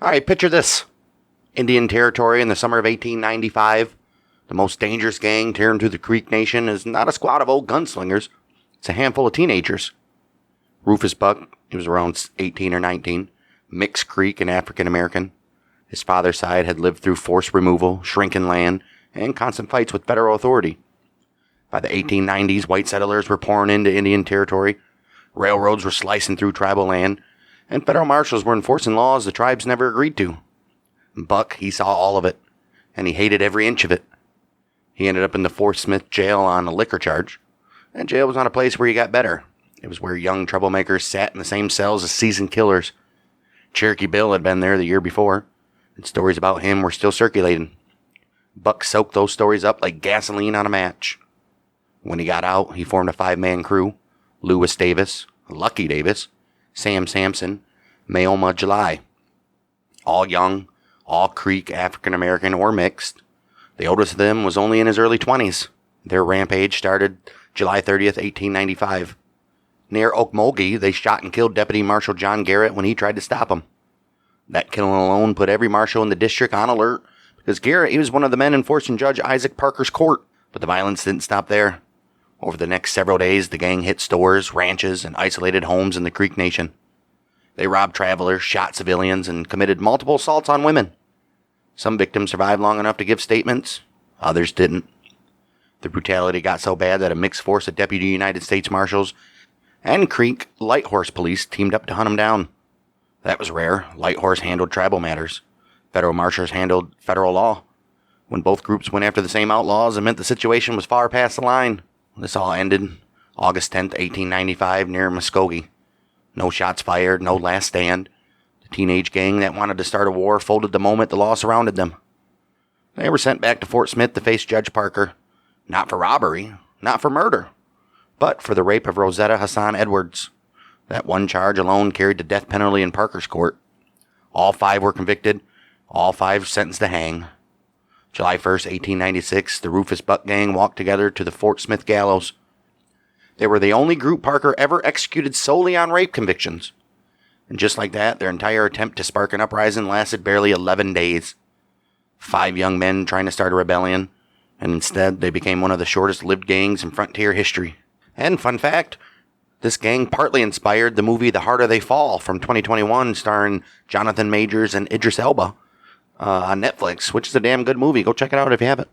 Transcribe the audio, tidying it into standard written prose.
All right, picture this. Indian Territory in the summer of 1895. The most dangerous gang tearing through the Creek Nation is not a squad of old gunslingers. It's a handful of teenagers. Rufus Buck, he was around 18 or 19, mixed Creek and African American. His father's side had lived through forced removal, shrinking land, and constant fights with federal authority. By the 1890s, white settlers were pouring into Indian Territory. Railroads were slicing through tribal land, and federal marshals were enforcing laws the tribes never agreed to. Buck, he saw all of it, and he hated every inch of it. He ended up in the Fort Smith jail on a liquor charge. And jail was not a place where you got better. It was where young troublemakers sat in the same cells as seasoned killers. Cherokee Bill had been there the year before, and stories about him were still circulating. Buck soaked those stories up like gasoline on a match. When he got out, he formed a 5-man crew: Lewis Davis, Lucky Davis, Sam Sampson, Mayoma July. All young, all Creek, African American, or mixed. The oldest of them was only in his early 20s. Their rampage started July 30th, 1895. Near Okmulgee, they shot and killed Deputy Marshal John Garrett when he tried to stop them. That killing alone put every marshal in the district on alert, because Garrett, he was one of the men enforcing Judge Isaac Parker's court. But the violence didn't stop there. Over the next several days, the gang hit stores, ranches, and isolated homes in the Creek Nation. They robbed travelers, shot civilians, and committed multiple assaults on women. Some victims survived long enough to give statements. Others didn't. The brutality got so bad that a mixed force of Deputy United States Marshals and Creek Lighthorse Police teamed up to hunt them down. That was rare. Lighthorse handled tribal matters. Federal Marshals handled federal law. When both groups went after the same outlaws, it meant the situation was far past the line. This all ended August 10th, 1895, near Muskogee. No shots fired, no last stand. The teenage gang that wanted to start a war folded the moment the law surrounded them. They were sent back to Fort Smith to face Judge Parker. Not for robbery, not for murder, but for the rape of Rosetta Hassan Edwards. That one charge alone carried the death penalty in Parker's court. All 5 were convicted, all 5 sentenced to hang. July 1st, 1896, the Rufus Buck Gang walked together to the Fort Smith gallows. They were the only group Parker ever executed solely on rape convictions. And just like that, their entire attempt to spark an uprising lasted barely 11 days. 5 young men trying to start a rebellion, and instead they became one of the shortest-lived gangs in frontier history. And fun fact, this gang partly inspired the movie The Harder They Fall from 2021, starring Jonathan Majors and Idris Elba on Netflix, which is a damn good movie. Go check it out if you haven't.